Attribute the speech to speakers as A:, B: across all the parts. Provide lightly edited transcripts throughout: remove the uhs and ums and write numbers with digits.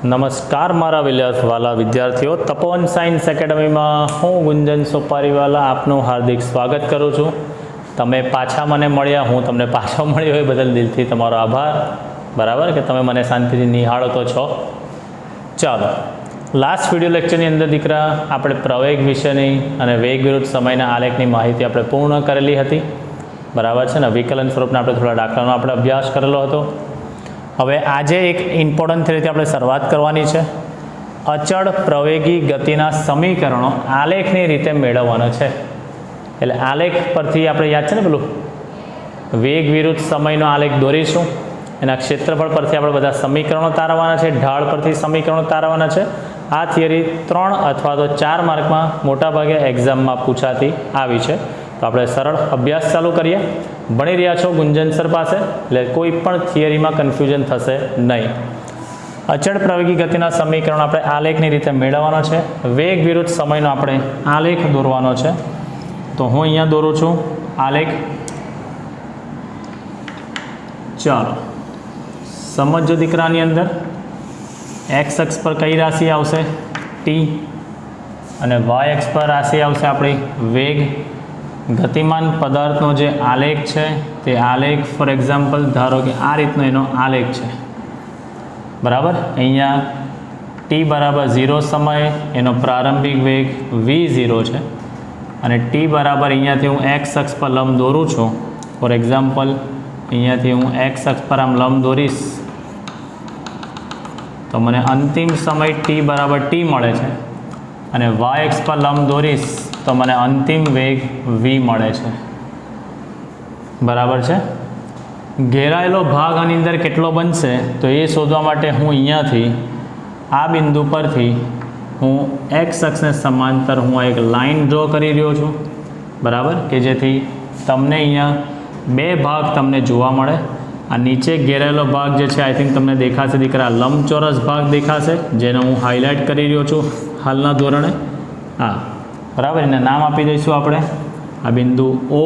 A: નમસ્કાર મારા વિલાસવાલા વિદ્યાર્થીઓ, તપોવન સાયન્સ એકેડમીમાં હું ગુંજન સોપારીવાલા આપનું હાર્દિક સ્વાગત કરું છું. તમે પાછા મને મળ્યા, હું તમને પાછો મળ્યો એ બદલ દિલથી તમારો આભાર. બરાબર કે તમે મને શાંતિથી નિહાળો તો છો. ચાલો, લાસ્ટ વિડીયો લેક્ચરની અંદર દીકરા આપણે પ્રવેગ વિશેની અને વેગ વિરુદ્ધ સમયના આલેખની માહિતી આપણે પૂર્ણ કરેલી હતી. બરાબર છે ને. વિકલન સ્વરૂપના આપણે થોડા દાખલાનો આપણે અભ્યાસ કરેલો હતો. હવે આજે એક ઇમ્પોર્ટન્ટ થિયરીથી આપણે શરૂઆત કરવાની છે. અચળ પ્રવેગી ગતિના સમીકરણો આલેખની રીતે મેળવવાનો છે. એટલે આલેખ પરથી આપણે યાદ છે ને પેલું વેગ વિરુદ્ધ સમયનો આલેખ દોરીશું. એના ક્ષેત્રફળ પરથી આપણે બધા સમીકરણો તારવવાના છે, ઢાળ પરથી સમીકરણો તારવવાના છે. આ થિયરી 3 અથવા તો 4 માર્કમાં મોટાભાગે એક્ઝામમાં પૂછાતી આવી છે. તો આપણે સરળ અભ્યાસ ચાલુ કરીએ. ભણી રહ્યા છો ગુંજન સર પાસે, એટલે કોઈ પણ થિયરીમાં કન્ફ્યુઝન થશે નહીં. અચળ પ્રવેગી ગતિના સમીકરણો આપણે આલેખની રીતે મેળવવાનો છે. વેગ વિરુદ્ધ સમયનો આપણે આલેખ દોરવાનો છે. તો હું અહીંયા દોરું છું આલેખ. ચાલો સમજો દીકરાની અંદર એક્સ અક્ષ પર કઈ રાશિ આવશે? ટી. અને વાય અક્ષ પર રાશિ આવશે આપણી વેગ. ગતિમાન પદાર્થનો જે આલેખ છે તે આલેખ ફોર એક્ઝામ્પલ ધારો કે આ રીતનો એનો આલેખ છે. બરાબર. અહીંયા ટી બરાબર 0 સમયે એનો પ્રારંભિક વેગ v0 છે. અને ટી બરાબર અહીંયાથી હું એક્સ અક્ષ પર લંબ દોરું છું. ફોર એક્ઝામ્પલ અહીંયાથી હું એક્સ અક્ષ પર આમ લંબ દોરીશ તો મને અંતિમ સમય ટી બરાબર ટી મળે છે. અને વાય અક્ષ પર લંબ દોરીશ તો મને અંતિમ વેગ v મળે છે. બરાબર છે. ઘેરાયેલો ભાગ આની અંદર કેટલો બનશે તો એ શોધવા માટે હું અહીંયાથી આ બિંદુ પરથી હું એક્સ અક્ષને સમાંતર હું એક લાઈન ડ્રો કરી રહ્યો છું. બરાબર, કે જેથી તમને અહીંયા બે ભાગ તમને જોવા મળે. આ નીચે ઘેરાયેલો ભાગ જે છે આઈ થિંક તમને દેખાશે દીકરા, લંબચોરસ ભાગ દેખાશે, જેને હું હાઇલાઇટ કરી રહ્યો છું હાલના ધોરણે. હા, બરાબર. એને નામ આપી દઈશું આપણે. આ બિંદુ O,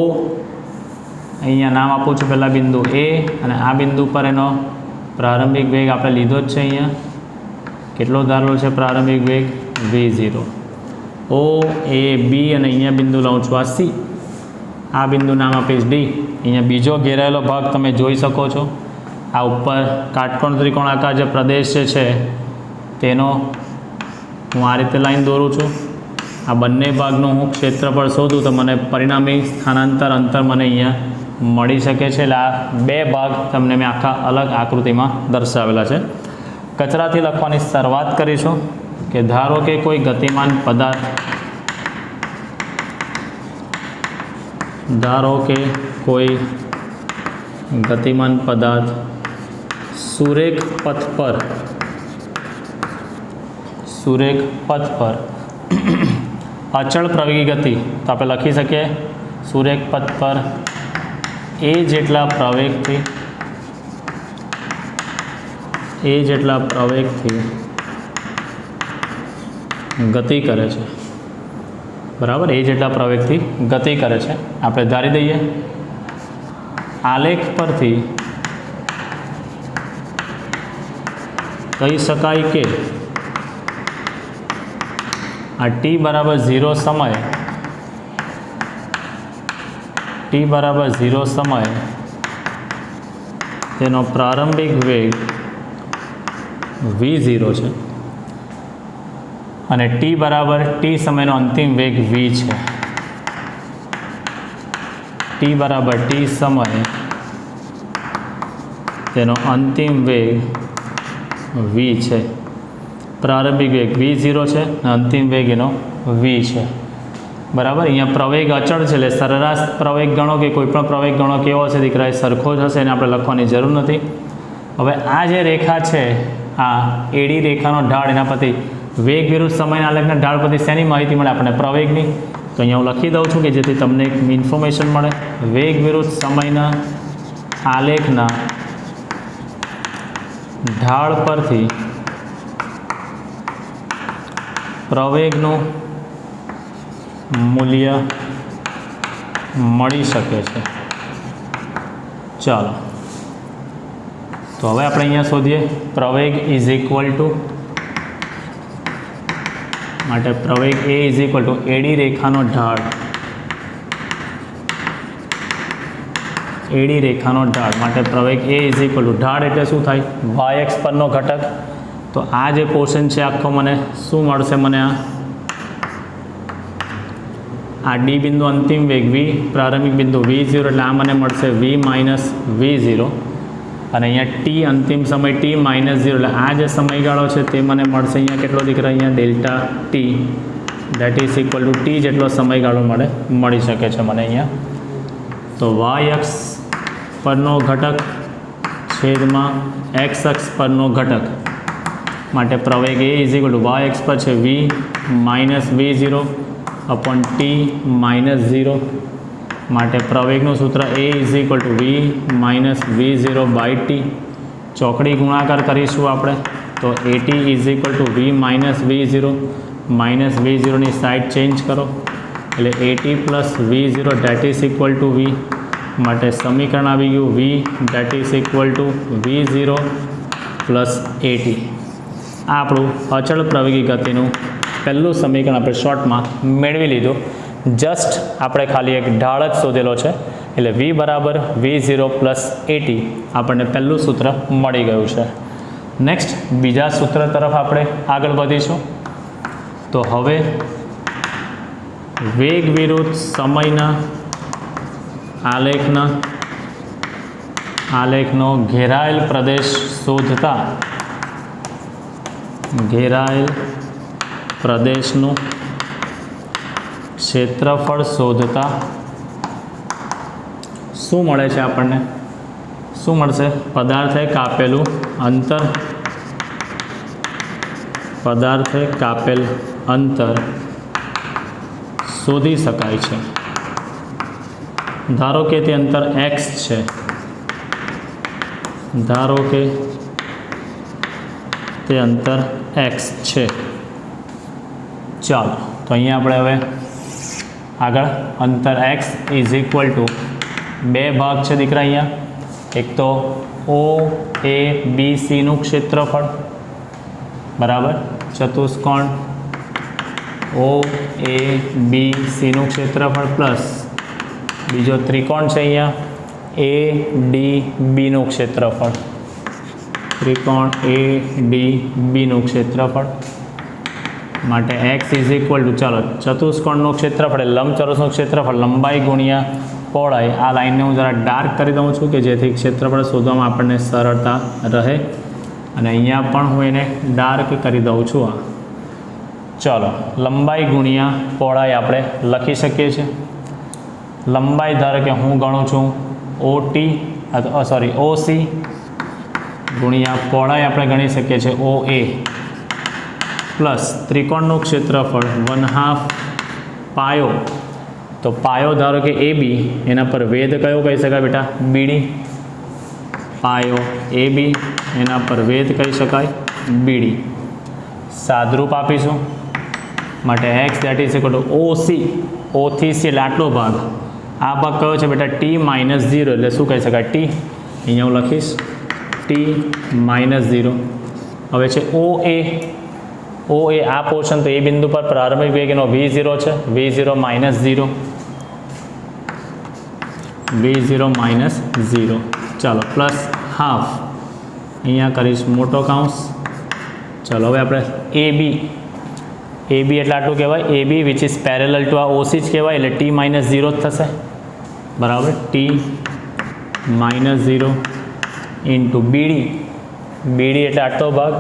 A: અહીંયા નામ આપું છું પહેલાં બિંદુ A, અને આ બિંદુ પર એનો પ્રારંભિક વેગ આપણે લીધો જ છે. અહીંયા કેટલો ધારેલો છે પ્રારંભિક વેગ? v0. O, A, B, અને અહીંયા બિંદુ લઉં છું આ C. આ બિંદુ નામ આપીશ D. અહીંયા બીજો ઘેરાયેલો ભાગ તમે જોઈ શકો છો. આ ઉપર કાટકોણ ત્રિકોણાકાર જે પ્રદેશ છે તેનો હું આ રીતે લાઈન દોરું છું. આ બંને ભાગનું હું ક્ષેત્રફળ શોધું તો મને પરિણામી સ્થાનાંતર અંતર મને અહીંયા મળી શકે છે. એટલે આ બે ભાગ તમને મેં આખા અલગ આકૃતિમાં દર્શાવેલા છે. કચરાથી લખવાની શરૂઆત કરીશું કે ધારો કે કોઈ ગતિમાન પદાર્થ, સુરેખ પથ પર અચળ પ્રવેગી ગતિ, તો આપણે લખી શકીએ સુરેખ પથ પર એ જેટલા પ્રવેગથી ગતિ કરે છે. બરાબર, એ જેટલા પ્રવેગથી ગતિ કરે છે. આપણે ધારી દઈએ આલેખ પરથી કહી શકાય કે આ ટી બરાબર 0 સમયે તેનો પ્રારંભિક વેગ v0 છે. અને ટી બરાબર ટી સમયનો અંતિમ વેગ v છે. ટી બરાબર ટી સમયે તેનો અંતિમ વેગ v છે. પ્રારંભિક વેગ v0 છે, અંતિમ વેગ એનો v છે. બરાબર. અહીંયા પ્રવેગ અચળ છે એટલે સરેરાશ પ્રવેગ ગણો કે કોઈ પણ પ્રવેગ ગણો કેવો હશે દીકરા, એ સરખો જ હશે, એને આપણે લખવાની જરૂર નથી. હવે આ જે રેખા છે, આ એડી રેખાનો ઢાળ, એના પરથી વેગ વિરુદ્ધ સમયના આલેખના ઢાળ પરથી શેની માહિતી મળે? આપણે પ્રવેગની. તો અહીંયા હું લખી દઉં છું કે જેથી તમને એક ઇન્ફોર્મેશન મળે. વેગ વિરુદ્ધ સમયના આલેખના ઢાળ પરથી પ્રવેગનું મૂલ્ય મળી શકે છે. ચાલો, તો હવે આપણે અહીંયા શોધીએ પ્રવેગ ઇઝ ઇક્વલ ટુ માટે પ્રવેગ એ ઇઝ ઇક્વલ ટુ એડી રેખાનો ઢાળ, એડી રેખાનો ઢાળ માટે પ્રવેગ એ ઇઝ ઇક્વલ ટુ ઢાળ એટલે શું થાય? વાય એક્સ પરનો ઘટક. તો આ જે પોર્શન છે આખો મને શું મળશે? મને આ ડી બિંદુ અંતિમ વેગ વી, પ્રારંભિક બિંદુ v0 એટલે આ મને મળશે v માઇનસ v0 અને અહીંયા ટી અંતિમ સમય t માઇનસ 0 એટલે આ જે સમયગાળો છે તે મને મળશે અહીંયા કેટલો દીકરા? અહીંયા delta T that is equal two T જેટલો સમયગાળો મળી શકે છે મને અહીંયા. તો વાય અક્ષ પરનો ઘટક છેદમાં એક્સ અક્ષ પરનો ઘટક માટે પ્રવેગ a is equal to y x પર છે v minus v0 upon t minus 0 માટે પ્રવેગનું સૂત્ર a is equal to v minus v0 by t. ચોકડી ગુણાકાર કરીશું આપણે તો a t is equal to v minus v0ની સાઇડ ચેન્જ કરો એટલે a t plus v0 that is equal to v માટે સમીકરણ આવી ગયું v that is equal to v0 plus a t. આ આપણું અચળ પ્રવેગી ગતિનું પહેલું સમીકરણ આપણે શોર્ટમાં મેળવી લીધું. જસ્ટ આપણે ખાલી એક ઢાળ જ શોધેલો છે એટલે v બરાબર v0 પ્લસ એટી આપણને પહેલું સૂત્ર મળી ગયું છે. નેક્સ્ટ બીજા સૂત્ર તરફ આપણે આગળ વધીશું. તો હવે વેગ વિરુદ્ધ સમયના આલેખનો ઘેરાયેલ પ્રદેશ શોધતા ઘેરાયેલ પ્રદેશનું ક્ષેત્રફળ શોધતા શું મળે છે આપણને? શું મળશે? પદાર્થે કાપેલ અંતર શોધી શકાય છે. ધારો કે તે અંતર x છે, ધારો કે તે અંતર x છે. ચાલો તો અહીંયા આપણે હવે આગળ અંતર x ઇઝ ઇક્વલ ટુ બે ભાગ છે દીકરા અહીંયા. એક તો ઓ એ બી સીનું ક્ષેત્રફળ બરાબર ચતુષ્કોણ ઓ એ બી સીનું ક્ષેત્રફળ પ્લસ બીજો ત્રિકોણ છે અહીંયા એ ડી બીનું ક્ષેત્રફળ, ત્રિકોણ એ ડી બીનું ક્ષેત્રફળ માટે એક્સ ઇઝ ઇક્વલ ટુ ચાલો ચતુષ્કોણનું ક્ષેત્રફળ લંબચોરસનું ક્ષેત્રફળ લંબાઈ ગુણ્યા પહોળાઈ. આ લાઇનને હું જરા ડાર્ક કરી દઉં છું કે જેથી ક્ષેત્રફળ શોધવામાં આપણને સરળતા રહે અને અહીંયા પણ હું એને ડાર્ક કરી દઉં છું. ચાલો લંબાઈ ગુણ્યા પહોળાઈ આપણે લખી શકીએ છીએ. લંબાઈ ધારો કે હું ગણું છું ઓસી ગુણ્યા પહોળાઈ આપણે ગણી શકીએ છીએ ઓ એ પ્લસ ત્રિકોણનું ક્ષેત્રફળ 1/2 પાયો. તો પાયો ધારો કે એ બી એના પર વેધ કયો કહી શકાય બેટા? બીડી. પાયો એ બી એના પર વેધ કહી શકાય બીડી. સાદરૂપ આપીશું માટે x that is equal to O C, ઓથી સી એટલે આટલો ભાગ. આ ભાગ કયો છે બેટા? ટી માઇનસ 0 એટલે શું કહી શકાય? ટી. અહીંયા હું લખીશ ટી માઇનસ 0. હવે છે ઓ એ આ પોર્શન તો એ બિંદુ પર પ્રારંભિક વેગ એનો v0 છે, v0 માઇનસ 0, v0 માઇનસ 0. ચાલો પ્લસ હાફ અહીંયા કરીશ મોટો કાઉન્સ. ચાલો હવે આપણે એ બી એટલે આટલું કહેવાય એ બી વિચ ઇઝ પેરેલલ ટુ આ ઓસી જ કહેવાય એટલે ટી માઇનસ 0 જ થશે બરાબર. ટી માઇનસ 0 ઇન્ટુ બીડી એટલે આટલો ભાગ.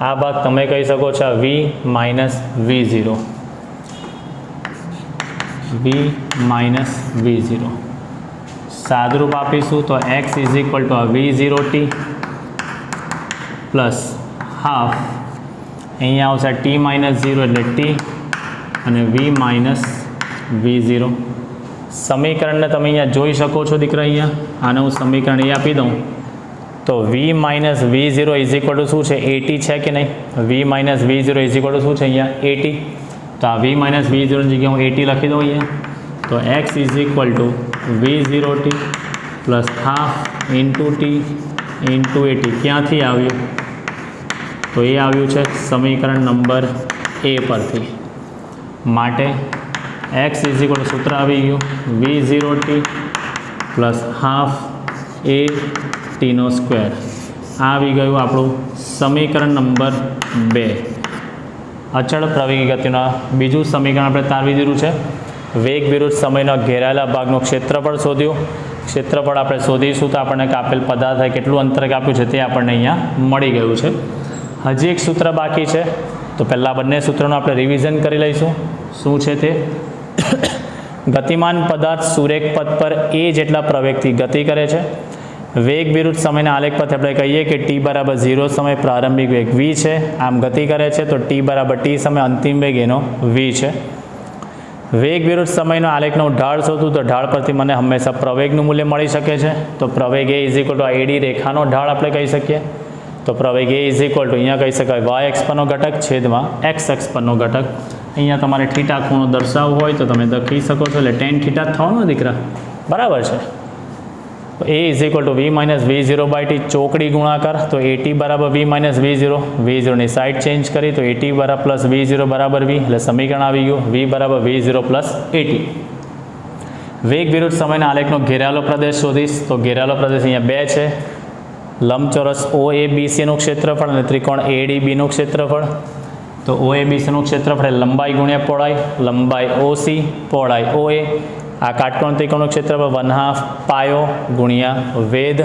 A: આ ભાગ તમે કહી શકો છો વી માઇનસ v0, વી માઇનસ v0. સાદરૂપ આપીશું તો X is equal to v0 T plus half અહીંયા આવશે ટી માઇનસ 0 એટલે ટી અને વી માઇનસ v0. સમીકરણને તમે અહીંયા જોઈ શકો છો દીકરા. અહીંયા આને હું સમીકરણ એ આપી દઉં તો v minus v0 is equal to શું છે? એટી છે કે નહીં? V minus v0 is equal to શું છે અહીંયા? એટી. તો આ વી માઇનસ v0ની જગ્યાએ હું એટી લખી દઉં અહીંયા. તો X is equal to v0 T plus half into T into A T. ક્યાંથી આવ્યું? તો એ આવ્યું છે સમીકરણ નંબર એ પરથી. માટે એક્સ ઇઝ ઇક્વલ ટુ સૂત્ર આવી ગયું V0t પ્લસ હાફ એ ટીનો સ્ક્વેર. આ આવી ગયું આપણું સમીકરણ નંબર 2. અચળ પ્રવેગી ગતિના બીજું સમીકરણ આપણે તારવી દીધું છે. વેગ વિરુદ્ધ સમયના ઘેરાયેલા ભાગનું ક્ષેત્રફળ શોધ્યું. ક્ષેત્રફળ આપણે શોધીશું તો આપણને કાપેલ પદાર્થે કેટલું અંતર કાપ્યું છે તે આપણને અહીંયા મળી ગયું છે. હજી એક સૂત્ર બાકી છે, તો પહેલાં બંને સૂત્રોનું આપણે રિવિઝન કરી લઈશું. શું છે તે? ગતિમાન પદાર્થ સુરેખ પથ પર એ જેટલા પ્રવેગથી ગતિ કરે છે. વેગ વિરુદ્ધ સમયના આલેખ પરથી આપણે કહીએ કે t બરાબર 0 સમય પ્રારંભિક વેગ v છે, આમ ગતિ કરે છે, તો t બરાબર t સમય અંતિમ વેગ એનો v છે. વેગ વિરુદ્ધ સમયનો આલેખનો ઢાળ શોધું તો ઢાળ પરથી મને હંમેશા પ્રવેગનું મૂલ્ય મળી શકે છે. તો પ્રવેગ એ ઇઝ ઇક્વલ ટુ એડી રેખાનો ઢાળ આપણે કહી શકીએ. તો પ્રવેગ એ ઇઝ ઇક્વલ ટુ અહીંયા કહી શકાય વાય એક્સ પરનો ઘટક છેદમાં એક્સ એક્સ પરનો ઘટક. અહીંયા તમારે થીટા ખૂણો દર્શાવવો હોય તો તમે લખી શકો છો, એટલે ટેન થીટા થવાનો દીકરા, બરાબર છે. A is equal to v minus V0 by t ચોકડી ગુણાકાર. તો એટી બરાબર વી માઇનસ V0, V0ની સાઇડ ચેન્જ કરી તો એટી બરાબર પ્લસ V0 બરાબર વી, એટલે સમીકરણ આવી ગયું વી બરાબર V0 પ્લસ એટી. વેગ વિરુદ્ધ સમયના આલેખનો ઘેરાયેલો પ્રદેશ શોધીશ. તો ઘેરાયેલો પ્રદેશ અહીંયા 2 છે. લંબચોરસ OABCનું ક્ષેત્રફળ અને ત્રિકોણ ADBનું ક્ષેત્રફળ. તો OABCનું ક્ષેત્રફળ એ લંબાઈ ગુણ્યા પહોળાઈ, લંબાઈ OC પહોળાઈ OA. આ કાટકોણ ત્રિકોણનું ક્ષેત્રફળ 1/2 પાયો ગુણ્યા વેધ.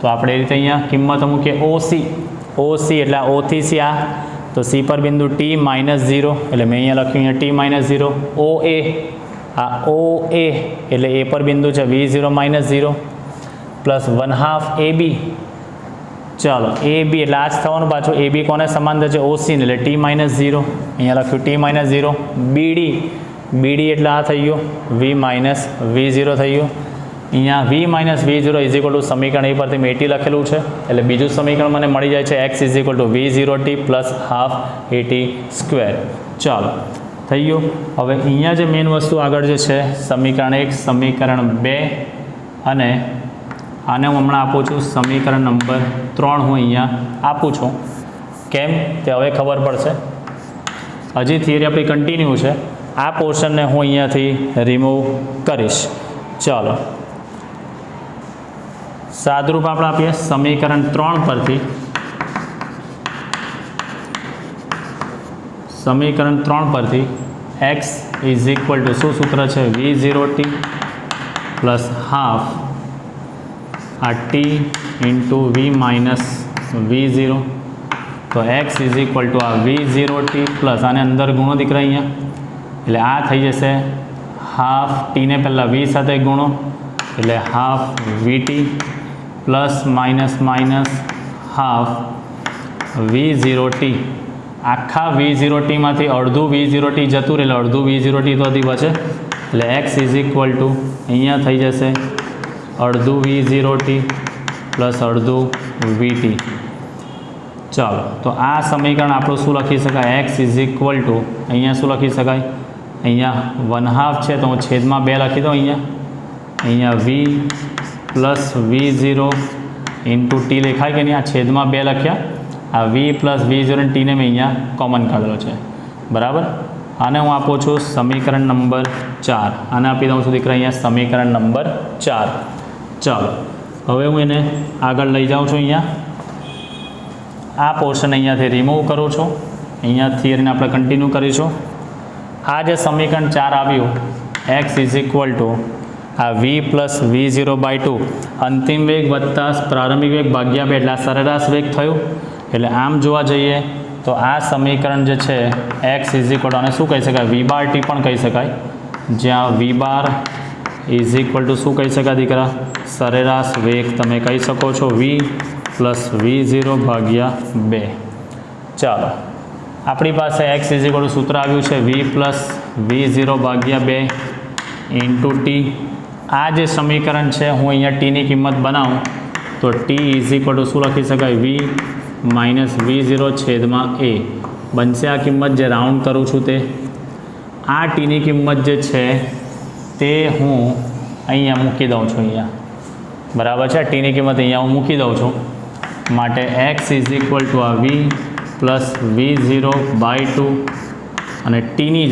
A: તો આપણે એ રીતે અહીંયા કિંમત મૂકીએ OC એટલે આ O થી C, આ તો C પર બિંદુ T -0, એટલે મેં અહીંયા લખ્યું અહીંયા T -0. OA, આ OA એટલે A પર બિંદુ છે V0 -0 પ્લસ 1/2 AB. ચાલો AB એટલે આ જ થવાનું પાછું. AB કોને સમાંતર છે? OC ને, એટલે T -0, અહીંયા લખ્યું T -0. BD એટલે આ થઈ ગયું V માઇનસ V0 થઈ ગયું. અહીંયા V minus V0 is equal two સમીકરણ એ પરથી મેં એટી લખેલું છે, એટલે બીજું સમીકરણ મને મળી જાય છે x is equal to V0t plus half A T square. ચાલો થઈ ગયું. હવે અહીંયા જે મેઇન વસ્તુ આગળ જે છે સમીકરણ 1, સમીકરણ 2 અને આને હું હમણાં આપું છું સમીકરણ નંબર 3 હું અહીંયા આપું છું. કેમ તે હવે ખબર પડશે. હજી થિયરી આપણી કન્ટિન્યુ છે. આ પોર્શનને હું અહીંયાથી રિમૂવ કરીશ. ચાલો સાદરૂપ આપણે આપીએ સમીકરણ 3 પરથી. સમીકરણ 3 પરથી x ઇઝ ઇક્વલ ટુ શું સૂત્ર છે? V0t પ્લસ હાફ આ t into V minus V0. તો x ઇઝ ઇક્વલ ટુ આ V0t પ્લસ આને અંદર ગુણો દીકરા અહીંયા, એટલે આ થઈ જશે હાફ ટીને પહેલાં V સાથે ગુણો એટલે half VT plus minus minus half V0t. આખા V0tમાંથી અડધું V0t જતું રહે એટલે અડધું V0t તો હજી બચે, એટલે x ઇઝ ઇક્વલ ટુ અહીંયા થઈ જશે અડધું V0t પ્લસ અડધું VT. ચાલો તો આ સમીકરણ આપણું શું લખી શકાય? x ઇઝ ઇક્વલ ટુ અહીંયા શું લખી શકાય? અહીંયા 1/2 છે તો હું છેદમાં 2 લખી દઉં. અહીંયા V plus V0 into T લખાય કે નહીં? આ છેદમાં 2 લખ્યા. આ V પ્લસ V0 અને ટીને મેં અહીંયા કોમન કાઢેલો છે, બરાબર. આને હું આપું છું સમીકરણ નંબર 4. આને આપી દઉં છું દીકરા અહીંયા સમીકરણ નંબર 4. ચાલો હવે હું એને આગળ લઈ જાઉં છું. અહીંયા આ પોર્શન અહીંયાથી રિમૂવ કરું છું. અહીંયા થિયરીને આપણે કન્ટિન્યુ કરીશું. આ જે સમીકરણ 4 આવ્યું x ઇઝ ઇક્વલ ટુ આ V પ્લસ V0 બાય 2 અંતિમ વેગ વત્તા પ્રારંભિક વેગ ભાગ્યા 2 એટલે આ સરેરાશ વેગ થયું. એટલે આમ જોવા જઈએ તો આ સમીકરણ જે છે x ઇઝ ઇક્વલ ટુ આને શું કહી શકાય? V બાર ટી પણ કહી શકાય, જ્યાં V bar is equal to શું કહી શકાય દીકરા? સરેરાશ વેગ તમે કહી શકો છો V પ્લસ V0 ભાગ્યા 2. ચાલો આપણી પાસે x ઇઝ ઇક્વલ ટુ સૂત્ર આવ્યું છે V પ્લસ V0 ભાગ્યા 2 ઇન્ટુ ટી. આ જે સમીકરણ છે હું અહીંયા ટીની કિંમત બનાવું તો ટી ઇઝ ઇક્વલ ટુ શું લખી શકાય? V માઇનસ V0 છેદમાં a બનશે. આ કિંમત જે રાઉન્ડ કરું છું તે આ ટીની કિંમત જે છે તે હું અહીંયા મૂકી દઉં છું. અહીંયા બરાબર છે. ટીની કિંમત અહીંયા હું મૂકી દઉં છું. માટે x ઇઝ ઇક્વલ ટુ આ V પ્લસ V0 બાય 2 અને ટીની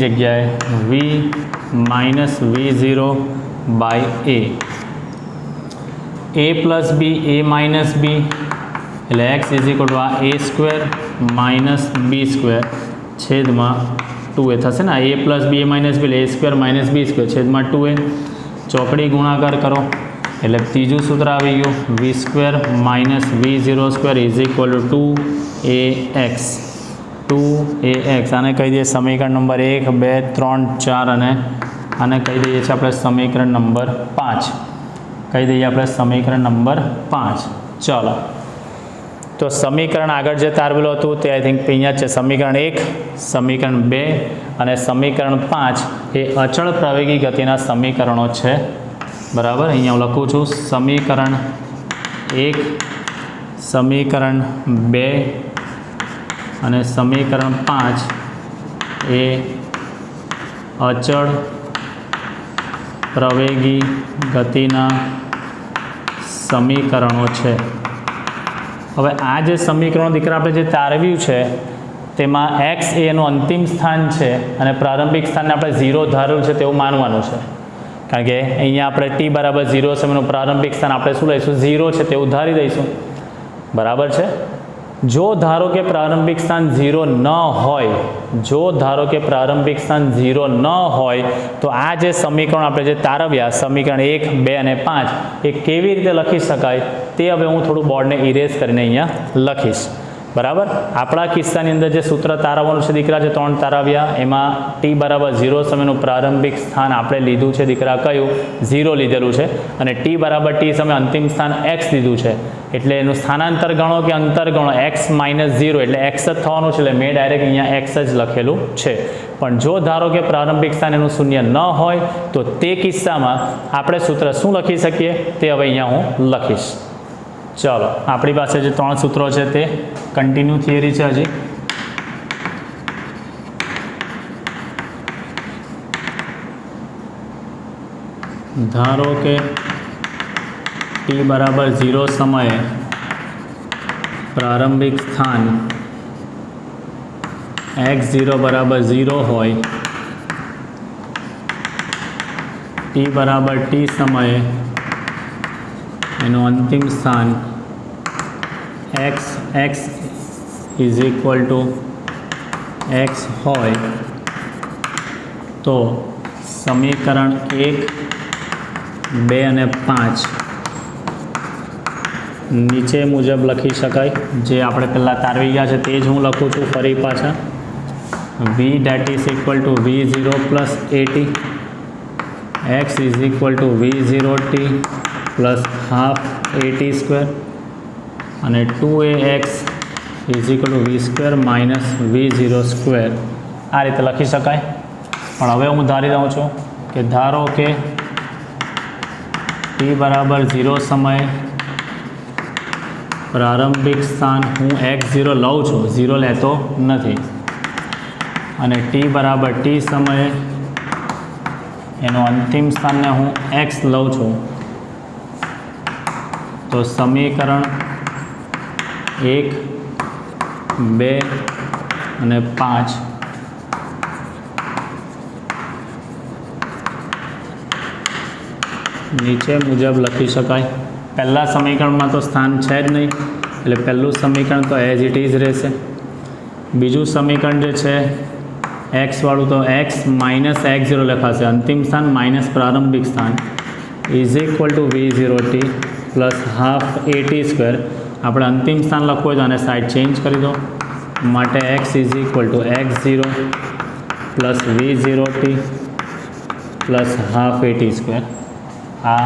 A: જગ્યાએ v minus V0 by a plus b a minus b એટલે એક્સ ઇઝ ઇક્વલ ટુ આ a square minus b square છેદમાં 2a થશે ને, એ plus b a minus b એટલે એ સ્ક્વેર માઇનસ બી સ્ક્વેર છેદમાં 2a, ચોકડી ગુણાકાર કરો એટલે ત્રીજું સૂત્ર આવી ગયું v square minus V0 square is equal to 2ax. આને કહી દઈએ સમીકરણ નંબર 1, 2, 3, 4 અને આને કહી દઈએ છીએ આપણે સમીકરણ નંબર 5. ચાલો, તો સમીકરણ આગળ જે તારવેલું હતું તે આઈ થિંક અહીંયા છે. સમીકરણ 1, સમીકરણ 2 અને સમીકરણ 5 એ અચળ પ્રવેગી ગતિના સમીકરણો છે. બરાબર, અહીંયા હું લખું છું સમીકરણ 1, સમીકરણ 2 અને સમીકરણ 5 એ અચળ પ્રવેગી ગતિના સમીકરણો છે. હવે આ જે સમીકરણો દીકરા આપણે જે તારવ્યું છે તેમાં એક્સ એ એનું અંતિમ સ્થાન છે અને પ્રારંભિક સ્થાનને આપણે 0 ધારેલું છે તેવું માનવાનું છે. કારણ કે અહીંયા આપણે t બરાબર 0 સમયનું પ્રારંભિક સ્થાન આપણે શું લઈશું? 0 છે તેવું ધારી દઈશું. બરાબર છે. જો ધારો કે પ્રારંભિક સ્થાન 0 ન હોય, તો આ જે સમીકરણ આપણે જે તારવ્યા સમીકરણ 1, 2 અને 5 એ કેવી રીતે લખી શકાય તે હવે હું થોડું બોર્ડને ઇરેઝ કરીને અહીંયા લખીશ. બરાબર, આપણા કિસ્સાની અંદર જે સૂત્ર તારવવાનું છે દીકરા, જે 3 તારવ્યા એમાં t બરાબર 0 સમયનું પ્રારંભિક સ્થાન આપણે લીધું છે દીકરા, કયું? 0 લીધેલું છે. અને t બરાબર t સમય અંતિમ સ્થાન x લીધું છે. એટલે એનું સ્થાનાંતર ગણો કે અંતર ગણો, x માઇનસ 0 એટલે x જ થવાનું છે. એટલે મેં ડાયરેક્ટ અહીંયા x જ લખેલું છે. પણ જો ધારો કે પ્રારંભિક સ્થાન એનું 0 ન હોય તો તે કિસ્સામાં આપણે સૂત્ર શું લખી શકીએ તે હવે અહીંયા હું લખીશ. ચાલો, આપણી પાસે જે 3 સૂત્રો છે તે કન્ટિન્યુ થિયરી છે હજી. ધારો કે t બરાબર 0 સમયે પ્રારંભિક સ્થાન x0 બરાબર 0 હોય, t બરાબર t સમયે એનું અંતિમ સ્થાન x is equal two x હોય, તો સમીકરણ 1, 2 અને 5 નીચે મુજબ લખી શકાય. જે આપણે પહેલાં તારવી ગયા છે તે જ હું લખું છું ફરી પાછા. v that is equal to v0 plus at, x is equal to v0t plus half at square અને 2ax is equal to v square minus v0 square. આ રીતે લખી શકાય. પણ હવે હું ધારી દઉં છું કે ધારો કે t બરાબર 0 સમયે પ્રારંભિક સ્થાન હું x0 લઉં છું, 0 લેતો નથી, અને t બરાબર t સમયે એનું અંતિમ સ્થાનને હું x લઉં છું, તો સમીકરણ 1, 2 અને 5 નીચે મુજબ લખી શકાય. પહેલા સમીકરણમાં તો સ્થાન છે જ નહીં એટલે પહેલું સમીકરણ તો એઝ ઇટ ઇઝ રહેશે. બીજું સમીકરણ જે છે x વાળું તો x માઇનસ x0 લખાશે, અંતિમ સ્થાન માઇનસ પ્રારંભિક સ્થાન is equal to v0t plus half at square. આપણે અંતિમ સ્થાન લખવું હોય તો આને સાઈડ ચેન્જ કરી દો, માટે x is equal two x0 plus v0t plus half at square. આ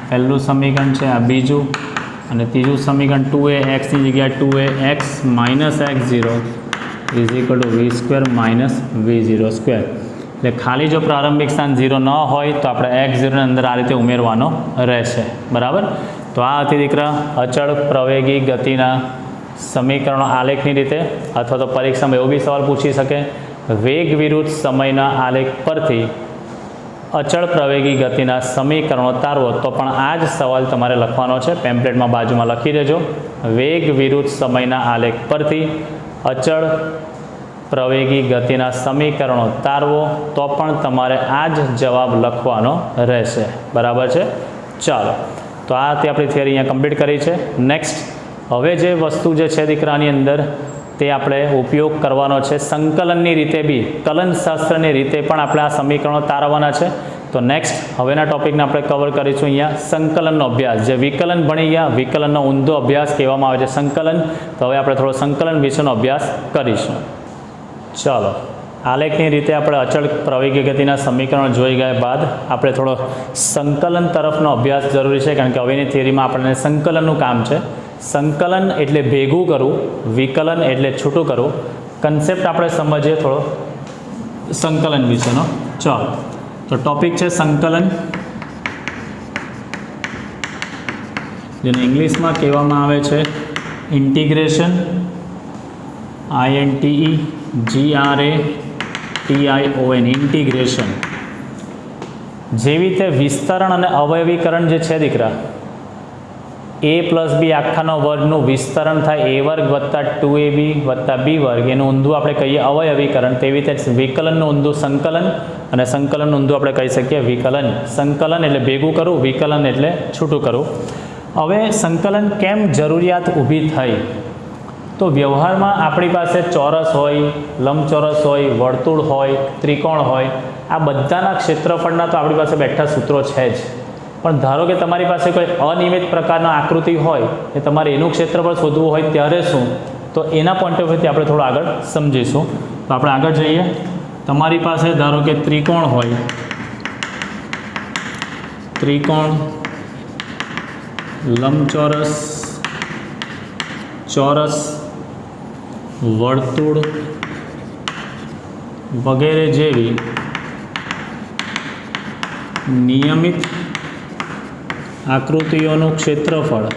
A: પહેલું સમીકરણ છે, આ બીજું, અને ત્રીજું સમીકરણ 2ax ની જગ્યાએ 2ax minus x0 is equal two v square minus v0 square. એટલે ખાલી જો પ્રારંભિક સ્થાન 0 ન હોય તો આપણે x0 અંદર આ રીતે ઉમેરવાનો રહેશે. બરાબર, તો આ હતી દીકરા અચળ પ્રવેગી ગતિના સમીકરણો આલેખની રીતે. અથવા તો પરીક્ષામાં એવો બી સવાલ પૂછી શકે, વેગ વિરુદ્ધ સમયના આલેખ પરથી અચળ પ્રવેગી ગતિના સમીકરણો તારવો, તો પણ આ જ સવાલ તમારે લખવાનો છે. પેમ્પલેટમાં બાજુમાં લખી દેજો, વેગ વિરુદ્ધ સમયના આલેખ પરથી અચળ પ્રવેગી ગતિના સમીકરણો તારવો તો પણ તમારે આ જ જવાબ લખવાનો રહેશે. બરાબર છે. ચાલો, તો આ તે આપણી થિયરી અહીંયા કમ્પ્લીટ કરી છે. નેક્સ્ટ હવે જે વસ્તુ જે છે દીકરાની અંદર તે આપણે ઉપયોગ કરવાનો છે સંકલનની રીતે બી, કલનશાસ્ત્રની રીતે પણ આપણે આ સમીકરણો તારવાના છે. તો નેક્સ્ટ હવેના ટોપિકને આપણે કવર કરીશું અહીંયા સંકલનનો અભ્યાસ. જે વિકલન ભણી ગયા, વિકલનનો ઊંધો અભ્યાસ કહેવામાં આવે છે સંકલન. તો હવે આપણે થોડો સંકલન વિશેનો અભ્યાસ કરીશું. ચાલો, આલેખની રીતે આપણે અચળ પ્રવેગી ગતિના સમીકરણો જોઈ ગયા બાદ આપણે થોડો સંકલન તરફનો અભ્યાસ જરૂરી છે, કારણ કે હવેની થિયરીમાં આપણને સંકલનનું કામ છે. સંકલન એટલે ભેગું કરવું, વિકલન એટલે છૂટું કરવું. કન્સેપ્ટ આપણે સમજીએ થોડો સંકલન વિશેનો. ચાલો, તો ટોપિક છે સંકલન, જેને ઇંગ્લિશમાં કહેવામાં આવે છે ઇન્ટિગ્રેશન, INTEGRATION, ઇન્ટિગ્રેશન. જેવી રીતે વિસ્તરણ અને અવયવીકરણ જે છે દીકરા, a + b આખાનો વર્ગનું વિસ્તરણ થાય a વર્ગ વત્તા 2ab વત્તા b વર્ગ, એનું ઊંધું આપણે કહીએ અવયવીકરણ. તેવી રીતે વિકલનનું ઊંધું સંકલન, અને સંકલનનું ઊંધું આપણે કહી શકીએ વિકલન. સંકલન એટલે ભેગું કરવું, વિકલન એટલે છૂટું કરવું. હવે સંકલન કેમ જરૂરિયાત ઊભી થઈ? તો વ્યવહારમાં આપણી પાસે ચોરસ હોય, લંબચોરસ હોય, વર્તુળ હોય, ત્રિકોણ હોય, આ બધાના ક્ષેત્રફળના તો આપણી પાસે બેઠા સૂત્રો છે જ. પણ ધારો કે તમારી પાસે કોઈ અનિયમિત પ્રકારના આકૃતિ હોય એ તમારે એનું ક્ષેત્રફળ શોધવું હોય ત્યારે શું? તો એના પોઈન્ટ ઓફ વ્યૂથી આપણે થોડું આગળ સમજીશું. તો આપણે આગળ જઈએ. તમારી પાસે ધારો કે ત્રિકોણ હોય, ત્રિકોણ, લંબચોરસ, ચોરસ, વર્તુળ વગેરે જેવી નિયમિત આકૃતિઓનું ક્ષેત્રફળ,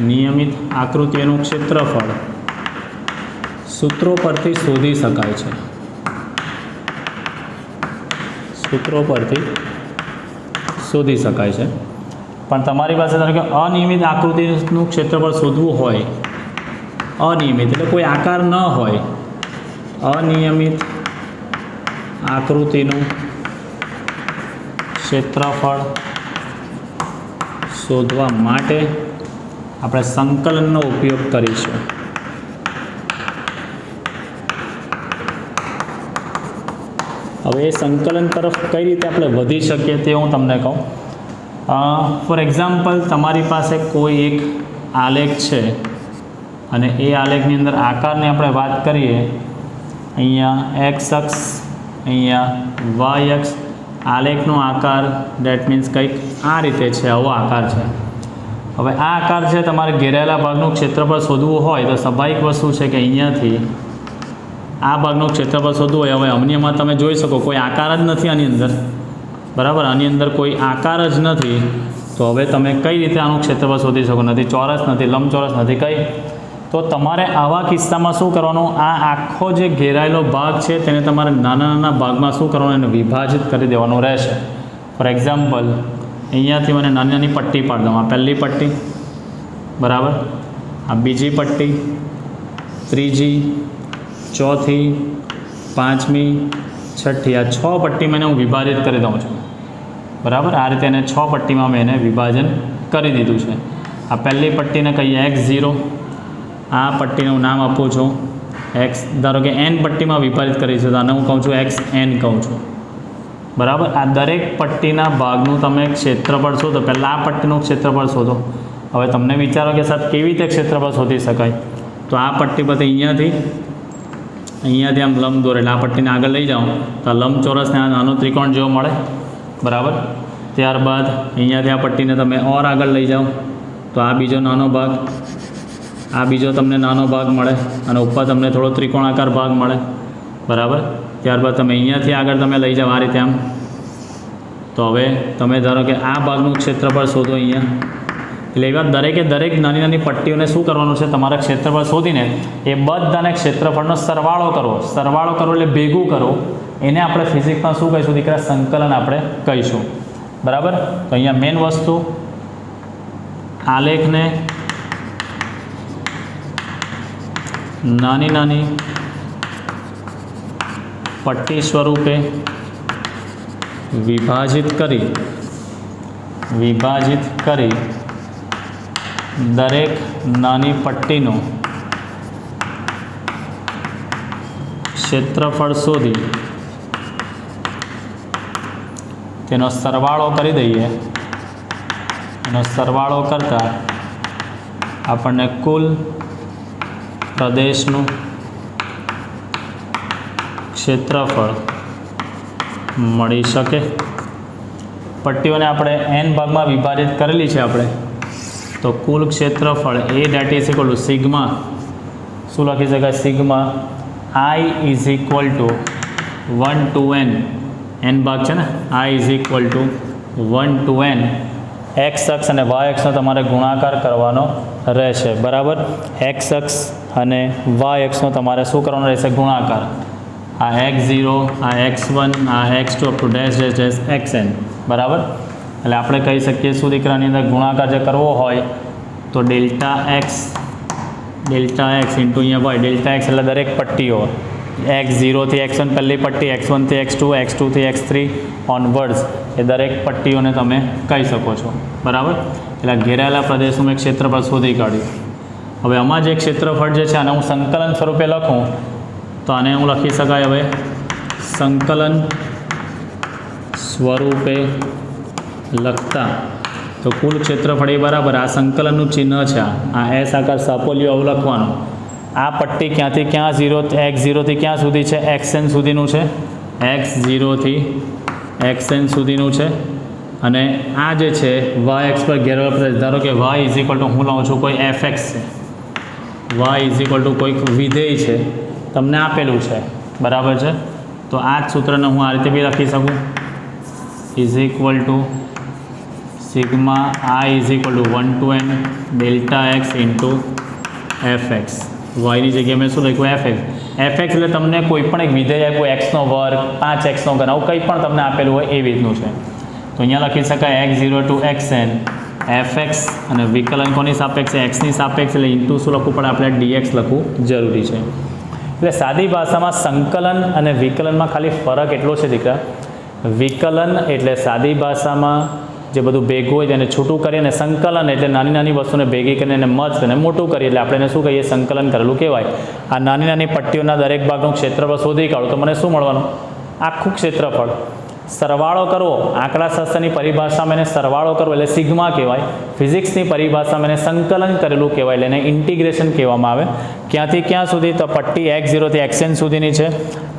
A: નિયમિત આકૃતિઓનું ક્ષેત્રફળ સૂત્રો પરથી શોધી શકાય છે. સૂત્રો પરથી શોધી શકાય છે. પણ તમારી પાસે ધારો કે અનિયમિત આકૃતિનું ક્ષેત્રફળ શોધવું હોય, અનિયમિત એટલે કોઈ આકાર ન હોય, અનિયમિત આકૃતિનું ક્ષેત્રફળ શોધવા માટે આપણે સંકલનનો ઉપયોગ કરીશું. હવે એ સંકલન તરફ કઈ રીતે આપણે વધી શકીએ તે હું તમને કહું. ફોર એક્ઝામ્પલ, તમારી પાસે કોઈ એક આલેખ છે અને એ આલેખની અંદર આકારની આપણે વાત કરીએ, અહીંયા એક્સ અક્ષ, અહીંયા વાય અક્ષ. આલેખનો આકાર ડેટ મીન્સ કંઈક આ રીતે છે, આવો આકાર છે. હવે આ આકાર છે, તમારે ઘેરાયેલા ભાગનું ક્ષેત્રફળ શોધવું હોય તો સ્વાભાવિક વસ્તુ છે કે અહીંયાથી આ ભાગનું ક્ષેત્રફળ શોધવું હોય. હવે અમનીયમાં તમે જોઈ શકો કોઈ આકાર જ નથી આની અંદર, બરાબર? આની અંદર કોઈ આકાર જ નથી. તો હવે તમે કઈ રીતે આનું ક્ષેત્રફળ શોધી શકો? નથી ચોરસ, નથી લંબચોરસ, નથી કંઈ. તો તમારે આવા કિસ્સામાં શું કરવાનું? આ આખો જે ઘેરાયેલો ભાગ છે તેને તમારે નાના નાના ભાગમાં શું કરવાનું? એને વિભાજિત કરી દેવાનું રહેશે. ફોર એક્ઝામ્પલ, અહીંયાથી મને નાની નાની પટ્ટી પાડી દઉં. આ પહેલી પટ્ટી, બરાબર, આ બીજી પટ્ટી, ત્રીજી, ચોથી, પાંચમી, છઠ્ઠી, આ 6 પટ્ટીમાં હું વિભાજિત કરી દઉં છું. બરાબર, આ રીતે એને 6 પટ્ટીમાં મેં એને વિભાજન કરી દીધું છે. આ પહેલી પટ્ટીને કહીએ x0, આ પટ્ટીનું નામ આપું છું x. ધારો કે n પટ્ટીમાં વિભાજિત કરી છે તો આને હું કહું છું xn કહું છું. બરાબર, આ દરેક પટ્ટીના ભાગનું તમે ક્ષેત્રફળ શોધો. પહેલાં આ પટ્ટીનું ક્ષેત્રફળ શોધો. હવે તમને વિચારો કે સાહેબ કેવી રીતે ક્ષેત્રફળ શોધી શકાય? તો આ પટ્ટી પરથી અહીંયાથી આમ લંબ દોરે, એટલે આ પટ્ટીને આગળ લઈ જાઓ તો આ લંબચોરસને આ નાનો ત્રિકોણ જેવો મળે, બરાબર. ત્યારબાદ અહીંયાથી આ પટ્ટીને તમે ઓર આગળ લઈ જાઓ તો આ બીજો નાનો ભાગ, આ બીજો તમને નાનો ભાગ મળે અને ઉપર તમને થોડો ત્રિકોણાકાર ભાગ મળે, બરાબર. ત્યારબાદ તમે અહીંયાથી આગળ તમે લઈ જાઓ આ રીતે આમ. તો હવે તમે ધારો કે આ ભાગનું ક્ષેત્રફળ શોધો અહીંયા. એટલે એવા દરેકે દરેક નાની નાની પટ્ટીઓને શું કરવાનું છે? તમારા ક્ષેત્રફળ શોધીને એ બધાને ક્ષેત્રફળનો સરવાળો કરો. સરવાળો કરો એટલે ભેગું કરો. એને આપણે ફિઝિક્સમાં શું કહીશું દીકરા? સંકલન આપણે કહીશું, બરાબર. તો અહીંયા મેઇન વસ્તુ, આલેખને નાની નાની પટ્ટી સ્વરૂપે વિભાજિત કરી દરેક નાની પટ્ટીનો ક્ષેત્રફળ શોધી તેનો સરવાળો કરી દઈએ. એનો સરવાળો કરતાં આપણને કુલ પ્રદેશનું ક્ષેત્રફળ મળી શકે. પટ્ટીઓને આપણે n ભાગમાં વિભાજિત કરેલી છે આપણે, તો કુલ ક્ષેત્રફળ a that is equal to sigma શું લખી શકાય? Sigma i is equal to 1 to n, n ભાગ છે ને, i is equal to 1 to n x અક્ષ અને વાય અક્ષનો તમારે ગુણાકાર કરવાનો રહેશે. બરાબર, એક્સ અક્ષ અને વાય અક્ષનો તમારે શું કરવાનો રહેશે? ગુણાકાર. આ x0, આ x1, આ x2 up to dash dash dash xn. બરાબર, એટલે આપણે કહી શકીએ શું દીકરાની અંદર ગુણાકાર જે કરવો હોય તો ડેલ્ટા એક્સ ઇન્ટુ અહીંયા વાય. ડેલ્ટા એક્સ એટલે દરેક પટ્ટીઓ, x0થી x1 પહેલી પટ્ટી, x1થી x2, x2થી x3 ઓનવર્ડ્સ, એ દરેક પટ્ટીઓને તમે કહી શકો છો. બરાબર, એટલે ઘેરાયેલા પ્રદેશનું મેં ક્ષેત્રફળ શોધી કાઢ્યું. હવે આમાં જે ક્ષેત્રફળ જે છે આને હું સંકલન સ્વરૂપે લખું તો આને હું લખી શકાય હવે સંકલન સ્વરૂપે લખતા તો કુલ ક્ષેત્રફળ એ બરાબર આ સંકલનનું ચિહ્ન છે, આ એસ આકાર સાપોલિયો આવું લખવાનું. આ પટ્ટી ક્યાંથી ક્યાં x0થી ક્યાં સુધી છે? xn સુધીનું છે, x0થી xn સુધીનું છે. અને આ જે છે y અક્ષ પર ઘેરેલો પ્રદેશ, ધારો કે y ઇઝ ઇક્વલ ટુ હું લઉં છું કોઈ fx છે, y ઇઝ ઇક્વલ ટુ કોઈક વિધેય છે તમને આપેલું છે. બરાબર છે, તો આ જ સૂત્રને હું આ રીતે બી લખી શકું, is equal to sigma i is equal to 1 to n delta x into fx. વાયની જગ્યાએ મેં શું લખ્યું? fx એટલે તમને કોઈ પણ એક વિધેય આપ્યું, એક્સનો વર્ગ, 5x ઘન, આવું કંઈ પણ તમને આપેલું હોય એ રીતનું છે. તો અહીંયા લખી શકાય x0 to xn fx અને વિકલન કોની સાપેક્ષે? એક્સની સાપેક્ષ, એટલે ઇન્ટુ શું લખવું પડે? આપણે dx લખવું જરૂરી છે. એટલે સાદી ભાષામાં સંકલન અને વિકલનમાં ખાલી ફરક એટલો છે દીકરા, વિકલન એટલે સાદી ભાષામાં જે બધું ભેગું હોય તેને છૂટું કરીએ, અને સંકલન એટલે નાની નાની વસ્તુને ભેગી કરીને એને મર્જ કરીને મોટું કરીએ એટલે આપણે એને શું કહીએ? સંકલન કરેલું કહેવાય. આ નાની નાની પટ્ટીઓના દરેક ભાગનું ક્ષેત્રફળ શોધી કાઢો તો મને શું મળવાનું? આખું ક્ષેત્રફળ. સરવાળો કરવો, આંકડાશાસ્ત્રની પરિભાષામાં એને સરવાળો કરવો એટલે સિગ્મા કહેવાય. ફિઝિક્સની પરિભાષામાં એને સંકલન કરેલું કહેવાય, એટલે એને ઇન્ટિગ્રેશન કહેવામાં આવે. ક્યાંથી ક્યાં સુધી? તો પટ્ટી x0થી xn સુધીની છે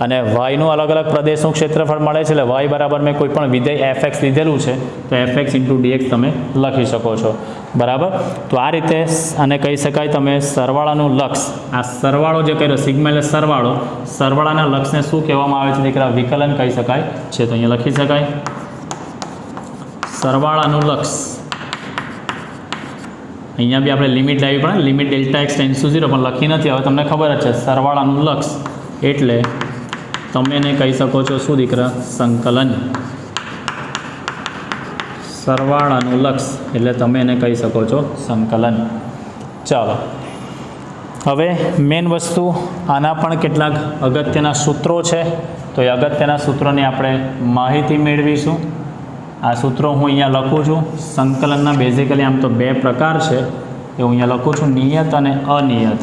A: અને વાયનું અલગ અલગ પ્રદેશનું ક્ષેત્રફળ મળે છે, એટલે વાય બરાબર મેં કોઈ પણ વિધેય fx લીધેલું છે તો fx ઇન્ટુ dx તમે લખી શકો છો. બરાબર, તો આ રીતે આને કહી શકાય તમે સરવાળાનું લક્ષ. આ સરવાળો જે કર્યો સિગ્મા એટલે સરવાળો, સરવાળાના લક્ષને શું કહેવામાં આવે છે દીકરા? વિકલન કહી શકાય છે. તો અહીંયા લખી શકાય સરવાળાનું લક્ષ. અહીંયા બી આપણે લિમિટ લાવવી પડે, limit delta x tends to 0 પણ લખી નથી. હવે તમને ખબર જ છે સરવાળાનું લક્ષ એટલે તમે એને કહી શકો છો શું દીકરા? સંકલન. સરવાળાનું લક્ષ એટલે તમે એને કહી શકો છો સંકલન. ચાલો, હવે મેન વસ્તુ આના પણ કેટલાક અગત્યના સૂત્રો છે, તો એ અગત્યના સૂત્રોની આપણે માહિતી મેળવીશું. આ સૂત્રો હું અહીંયા લખું છું. સંકલનના બેઝિકલી આમ તો બે પ્રકાર છે, એ હું અહીંયા લખું છું, નિયત અને અનિયત.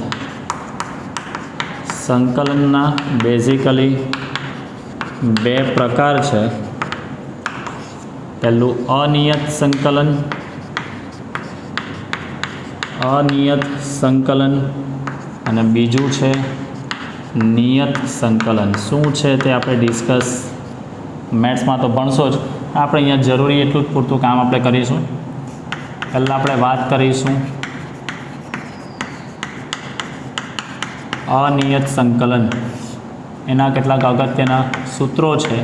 A: સંકલનના બેઝિકલી બે પ્રકાર છે. પહેલું અનિયત સંકલન અને બીજું છે નિયત સંકલન. શું છે તે આપણે ડિસ્કસ મેથ્સમાં તો ભણશો જ, આપણે અહીંયા જરૂરી એટલું જ પૂરતું કામ આપણે કરીશું. પહેલાં આપણે વાત કરીશું અનિયત સંકલન. એના કેટલાક અગત્યના સૂત્રો છે,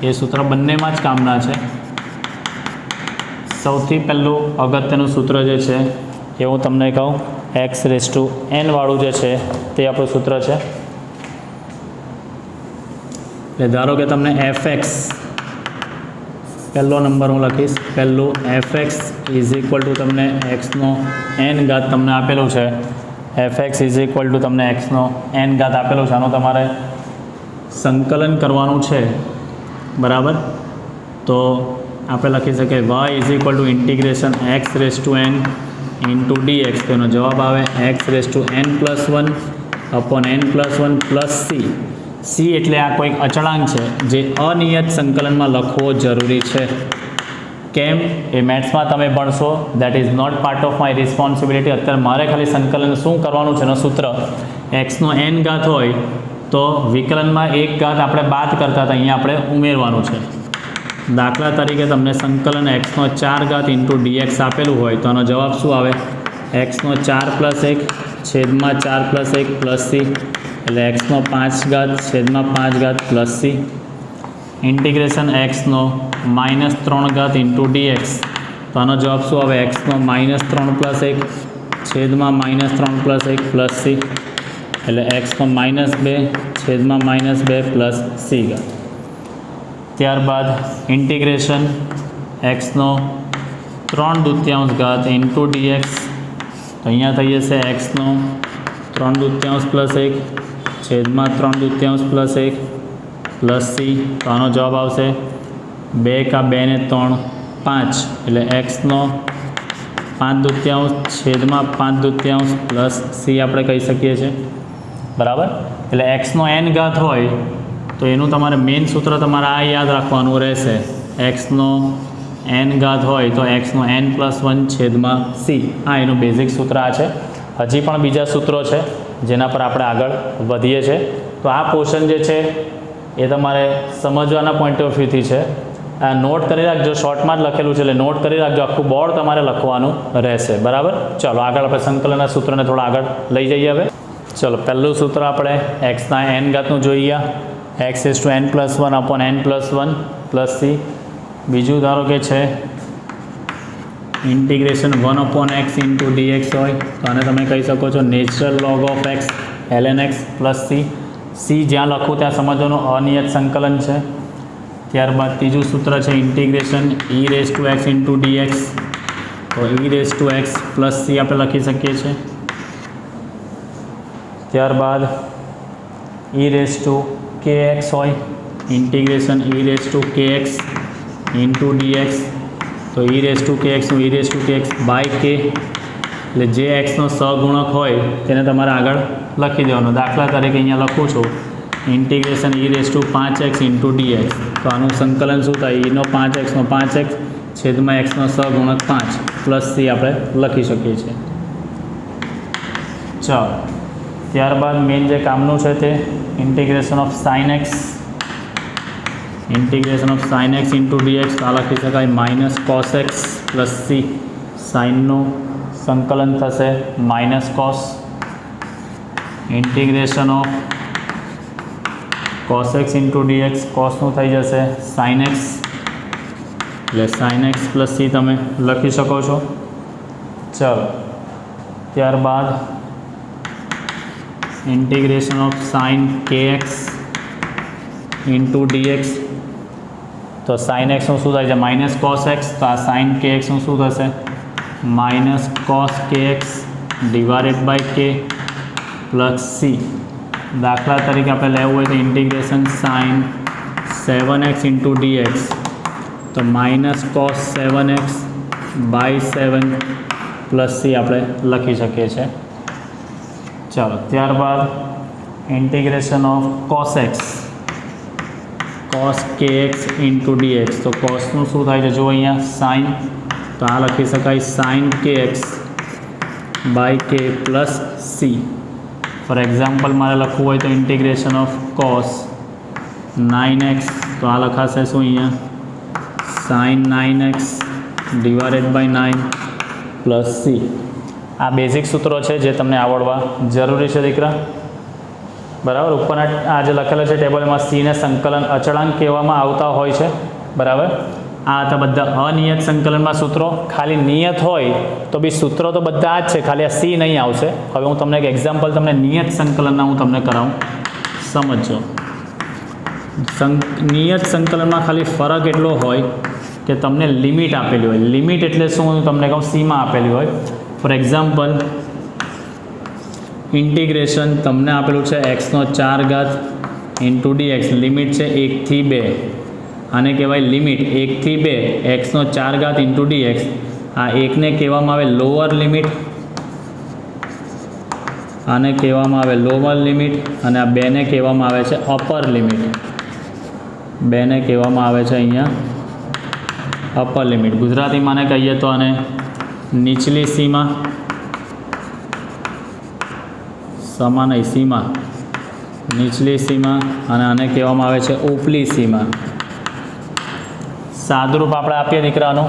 A: એ સૂત્ર બંનેમાં જ કામના છે. સૌથી પહેલું અગત્યનું સૂત્ર જે છે એ હું તમને કહું, x⁴n વાળું જે છે તે આપણું સૂત્ર છે. એટલે ધારો કે તમને fx, પહેલો નંબર હું લખીશ, પહેલું fx ઇઝ ઇક્વલ ટુ તમને xનો n ઘાત તમને આપેલું છે, fx ઇઝ ઇક્વલ ટુ તમને એક્સનો એન ઘાત આપેલો છે, આનું તમારે સંકલન કરવાનું છે, બરાબર. તો આપણે લખી શકીએ y is equal to integration X raise to N into dx. તો એનો જવાબ આવે X raise to n plus 1 upon n plus 1 plus c એટલે આ કોઈક અચળાંક છે જે અનિયત સંકલનમાં લખવો જરૂરી છે. કેમ? એ મેથ્સમાં તમે ભણશો, that is not part of my responsibility. અત્યારે મારે ખાલી સંકલન શું કરવાનું છે એનો સૂત્ર એક્સનો n ઘાત હોય તો વિકલનમાં એક ઘાત આપણે બાદ કરતા હતા, અહીંયા આપણે ઉમેરવાનું છે. દાખલા તરીકે તમને સંકલન એક્સનો 4 ઘાત ઇન્ટુ ડીએક્સ આપેલું હોય તો આનો જવાબ શું આવે? એક્સનો 4 પ્લસ 1 છેદમાં 4 પ્લસ 1 પ્લસ સી, એટલે એક્સનો 5 ઘાત છેદમાં 5 ઘાત પ્લસ સી. ઇન્ટિગ્રેશન એક્સનો -3 ઘાત ઇન્ટુ ડીએક્સ, તો આનો જવાબ શું આવે? એક્સનો -3 પ્લસ 1 છેદમાં -3 પ્લસ 1 પ્લસ સી, એટલે એક્સનો -2 છેદમાં -2 પ્લસ સી ઘાત. ત્યારબાદ ઇન્ટિગ્રેશન એક્સનો 3/2 ઘાત ઇન્ટુ ડીએક્સ, તો અહીંયા થઈ જશે એક્સનો 3/2 પ્લસ 1 છેદમાં 3/2 પ્લસ 1 પ્લસ સી, તો આનો જવાબ આવશે 2 કા 2 ને 3 5, એટલે એક્સનો 5/2 છેદમાં 5/2 પ્લસ સી આપણે કહી શકીએ છીએ, બરાબર. એટલે એક્સનો n ઘાત હોય તો એનું તમારે મેઇન સૂત્ર તમારે આ યાદ રાખવાનું રહેશે. એક્સનો n ઘાત હોય તો એક્સનો n પ્લસ 1 છેદમાં સી, આ એનું બેઝિક સૂત્ર આ છે. હજી પણ બીજા સૂત્રો છે જેના પર આપણે આગળ વધીએ છીએ. તો આ પોર્શન જે છે એ તમારે સમજવાના પોઈન્ટ ઓફ વ્યૂથી છે. આ નોટ કરી રાખજો, શોર્ટમાં જ લખેલું છે એટલે નોટ કરી રાખજો, આખું બોર્ડ તમારે લખવાનું રહેશે, બરાબર. ચાલો આગળ આપણે સંકલનના સૂત્રને થોડા આગળ લઈ જઈએ. હવે ચલો પહેલું સૂત્ર આપણે એક્સના n ઘાતનું જોઈએ, X is to n plus 1 upon n plus 1 plus C. બીજું ધારો કે છે integration 1 upon X into dx હોય તો આને તમે કહી શકો છો natural log of X ln x plus C. C જ્યાં લખું ત્યાં સમજવાનું અનિયત સંકલન છે. ત્યારબાદ ત્રીજું સૂત્ર છે integration e raise to x into dx, તો e raise to x plus c આપણે લખી શકીએ છીએ. ત્યારબાદ e raise to k x હોય, integration e raise to k x into dx, તો e રેસ ટુ કે એક્સનું e raise to k x by k, એટલે જે એક્સનો સહગુણક હોય તેને તમારે આગળ લખી દેવાનો. દાખલા તરીકે અહીંયા લખું છું integration e raise to 5x into dx, તો આનું સંકલન શું થાય? eનો 5xનો 5x છેદમાં એક્સનો સહગુણક 5 પ્લસ સી આપણે લખી શકીએ છીએ. ચાલો ત્યારબાદ મેઇન જે કામનું છે તે integration of sine x, integration of sine x into d x, આ લખી શકાય minus cos x plus c. સાઇનનું સંકલન થશે minus cos. Integration of cos x into d x, કોસનું થઈ જશે સાઇન એક્સ, એટલે સાઇન એક્સ પ્લસ સી તમે લખી શકો છો. ચાલો ત્યારબાદ integration of sine k x into dx, તો સાઇન એક્સનું શું થાય છે? માઇનસ કોસ એક્સ, તો આ સાઇન કે એક્સનું શું થશે? Minus cos k x divided by k plus c. દાખલા તરીકે આપણે લેવું હોય તો integration sine 7x into dx, તો minus cos 7x by 7 plus c આપણે લખી શકીએ છીએ. ચાલો ત્યારબાદ integration of cos x, cos k x into dx, તો કોસનું શું થાય છે? જો અહીંયા સાઇન, તો આ લખી શકાય sign k x by k plus C. For example મારે લખવું હોય તો ઇન્ટિગ્રેશન ઓફ કોસ 9x, તો આ લખાશે શું અહીંયા? Sine 9x divided by 9 plus c. આ બેઝિક સૂત્રો છે જે તમને આવડવા જરૂરી છે દીકરા, બરાબર. ઉપરના આ જે લખેલા છે ટેબલમાં સીને સંકલન અચળાંક કહેવામાં આવતા હોય છે, બરાબર. આ હતા બધા અનિયત સંકલનમાં સૂત્રો. ખાલી નિયત હોય તો બી સૂત્રો તો બધા જ છે, ખાલી આ સી નહીં આવશે. હવે હું તમને એક એક્ઝામ્પલ તમને નિયત સંકલનના હું તમને કરાવું, સમજો. નિયત સંકલનમાં ખાલી ફરક એટલો હોય કે તમને લિમિટ આપેલી હોય. લિમિટ એટલે શું હું તમને કહું? સીમાં આપેલી હોય. ફોર એક્ઝામ્પલ ઇન્ટિગ્રેશન તમને આપેલું છે એક્સનો 4 ઘાત ઇન્ટુ ડીએક્સ, લિમિટ છે 1 થી 2, આને કહેવાય લિમિટ 1 થી 2 એક્સનો 4 ઘાત ઇન્ટુ ડીએક્સ. આ એકને કહેવામાં આવે લોઅર લિમિટ, આને કહેવામાં આવે લોઅર લિમિટ, અને આ બેને કહેવામાં આવે છે અપર લિમિટ. બેને કહેવામાં આવે છે અહીંયા અપર લિમિટ. ગુજરાતીમાં ને કહીએ તો આને નીચલી સીમા, સમાન સીમા, નીચલી સીમા, અને આને કહેવામાં આવે છે ઉપલી સીમા. સાદુરૂપ આપણે આપીએ દીકરાનું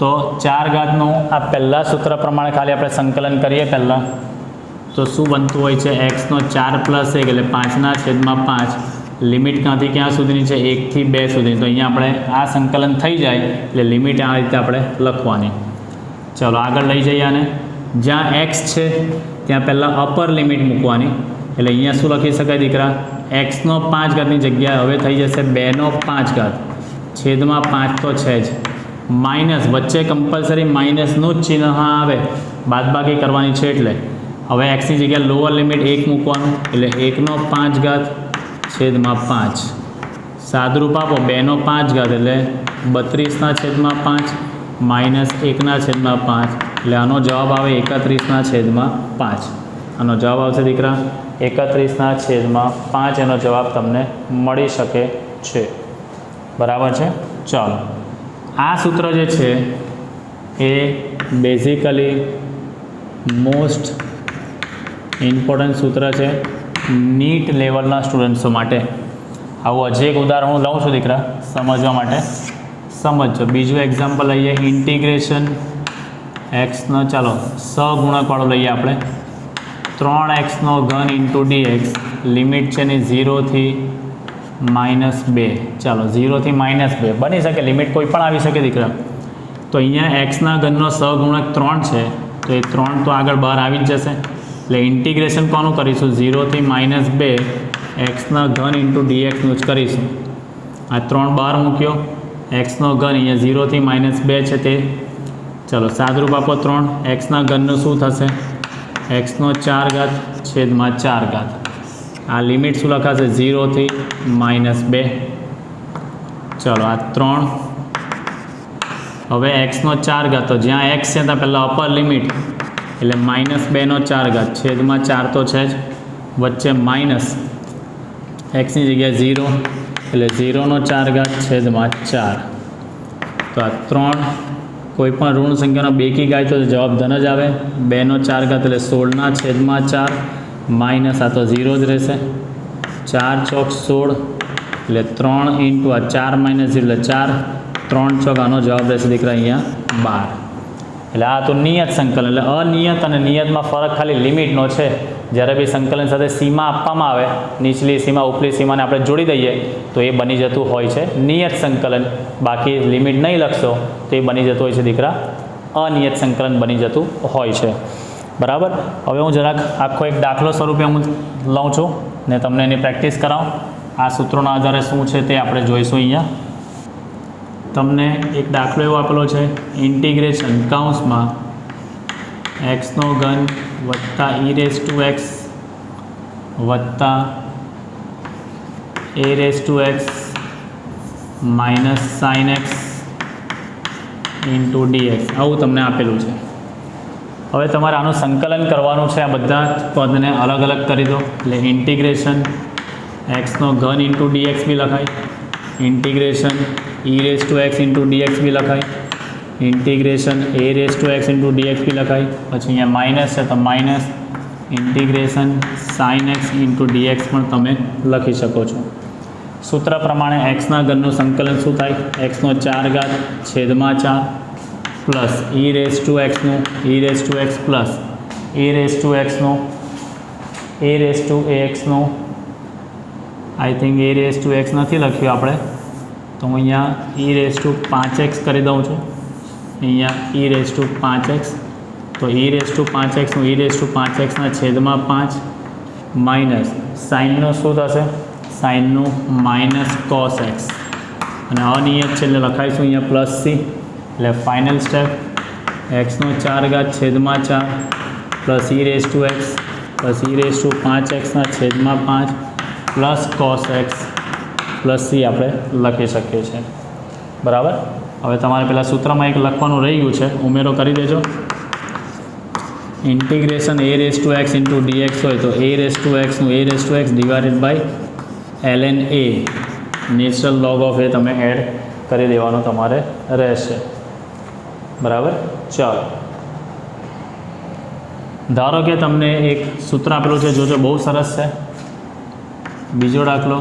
A: તો 4 ઘાતનું આ પહેલાં સૂત્ર પ્રમાણે ખાલી આપણે સંકલન કરીએ પહેલાં, તો શું બનતું હોય છે? એક્સનો 4 + 1 એટલે 5/5. લિમિટ ક્યાંથી ક્યાં સુધીની છે? 1 થી 2 સુધી. તો અહીંયા આપણે આ સંકલન થઈ જાય એટલે લિમિટ આ રીતે આપણે લખવાની. ચલો આગળ લઈ જઈએ આને. જ્યાં એક્સ છે ત્યાં પહેલાં અપર લિમિટ મૂકવાની. એટલે અહીંયા શું લખી શકાય દીકરા? એક્સનો 5 ઘાતની જગ્યાએ હવે થઈ જશે 2/5 ઘાત, છેદમાં 5 તો છે જ, માઇનસ વચ્ચે કમ્પલસરી માઇનસનું જ ચિહ્ન આવે, બાદબાકી કરવાની છે. એટલે હવે એક્સની જગ્યાએ લોઅર લિમિટ 1 મૂકવાનું, એટલે 1/5 ઘાત છેદમાં 5. સાદુરૂપ આપો 2/5 ઘાત એટલે 32/5 માઇનસ 1/5, એટલે આનો જવાબ આવે 31/5. આનો જવાબ આવશે દીકરા 31/5. એનો જવાબ તમને મળી શકે છે. બરાબર છે. ચાલો, આ સૂત્ર જે છે એ બેઝિકલી મોસ્ટ ઇમ્પોર્ટન્ટ સૂત્ર છે નીટ લેવલના સ્ટુડન્ટ્સો માટે. આવું હજી એક ઉદાહરણ હું લઉં છું દીકરા સમજવા માટે, સમજો. બીજું એક્ઝામ્પલ લઈએ, ઇન્ટિગ્રેશન એક્સનો, ચાલો સહગુણકવાળો લઈએ આપણે. 3x³ ઇન્ટુ ડીએક્સ, લિમિટ છે ને 0 થી -2. ચાલો 0 થી -2 બની શકે, લિમિટ કોઈ પણ આવી શકે દીકરા. તો અહીંયા એક્સના ઘનનો સહગુણક 3 છે, તો એ 3 તો આગળ બહાર આવી જ જશે. એટલે ઇન્ટિગ્રેશન કોનું કરીશું? 0 થી -2 એક્સના ઘન ઇન્ટુ ડીએક્સનું જ કરીશું. આ 3 બહાર મૂક્યો, એક્સનો ઘન અહીંયા 0 થી -2 છે તે. ચલો સાદુરૂપ આપો 3, એક્સના ઘનનું શું થશે? એક્સનો 4 ઘાત છેદમાં 4 ઘાત. આ લિમિટ શું લખાશે? 0 થી -2. ચલો આ 3, હવે એક્સનો 4 ઘાત, તો જ્યાં એક્સ છે ત્યાં પહેલાં અપર લિમિટ એટલે -2/4 ઘાત છેદમાં 4 તો છે જ, વચ્ચે માઇનસ, એક્સની જગ્યાએ 0 એટલે 0/4 ઘાત છેદમાં 4. તો આ 3 કોઈ પણ ઋણ સંખ્યાનો બેકી ગાય તો જવાબ ધન જ આવે. 2/4 ઘાત એટલે 16/4 માઇનસ આ તો 0 જ રહેશે. 4 ચોક 16 એટલે 3 ઇન્ટુ આ 4 - 0 એટલે 4, 3 ચોક આનો જવાબ રહેશે દીકરા અહીંયા 12. એટલે આ તો નિયત સંકલન. એટલે અનિયત અને નિયતમાં ફરક ખાલી લિમિટનો છે. જ્યારે બી સંકલન સાથે સીમા આપવામાં આવે, નીચલી સીમા ઉપલી સીમાને આપણે જોડી દઈએ તો એ બની જતું હોય છે નિયત સંકલન. બાકી લિમિટ નહીં લખશો તો એ બની જતું હોય છે દીકરા અનિયત સંકલન બની જતું હોય છે. બરાબર. હવે હું જરાક આખો એક દાખલો સ્વરૂપે હું લઉં છું ને તમને એની પ્રેક્ટિસ કરાવું. આ સૂત્રોના આધારે શું છે તે આપણે જોઈશું. અહીંયા તમને એક દાખલો એવો આપેલો છે, ઇન્ટિગ્રેશન કૌંસમાં એક્સનો ઘન વત્તા e⁻x વત્તા a⁻x minus sin x into dx, આવું તમને આપેલું છે. હવે તમારે આનું સંકલન કરવાનું છે. આ બધા પદને અલગ અલગ કરી દો. એટલે ઇન્ટિગ્રેશન એક્સનો ઘન ઇન્ટુ dx બી લખાય, ઇન્ટિગ્રેશન e⁻x ઇન્ટુ dx બી લખાય, ઇન્ટિગ્રેશન a⁻x ઇન્ટુ dx બી લખાય. પછી અહીંયા માઇનસ છે તો minus integration sin x into dx પણ તમે લખી શકો છો. સૂત્ર પ્રમાણે એક્સના ઘનનું સંકલન શું થાય? એક્સનો 4 ઘાત છેદમાં 4 પ્લસ e⁻xનું e⁻x પ્લસ a⁻xનું a⁻axનું આઈ થિંક a⁻x નથી લખ્યું આપણે, તો હું અહીંયા e⁻5x કરી દઉં છું. અહીંયા e⁻5x, તો e⁻5xનું e⁻5xના છેદમાં 5 માઇનસ સાઇનનું શું થશે? સાઇનનું માઇનસ cos x, અને અનિયત છે એટલે લખાઈશું અહીંયા પ્લસ c. એટલે ફાઇનલ સ્ટેપ એક્સનો 4 ઘાત છેદમાં 4 plus e raise to x plus e raise to 5x છેદમાં 5 plus cos x plus c આપણે લખી શકીએ છીએ. બરાબર. હવે તમારે પેલા સૂત્રમાં એક લખવાનું રહી ગયું છે, ઉમેરો કરી દેજો. Integration a raise to x into dx હોય તો એ રેસ ટુ એક્સનું a raise to x divided by ln a natural log of a તમે એડ કરી દેવાનું તમારે રહેશે. બરાબર. ચાલો, ધારો કે તમને એક સૂત્ર આપેલું છે, જોજો બહુ સરસ છે. બીજો દાખલો,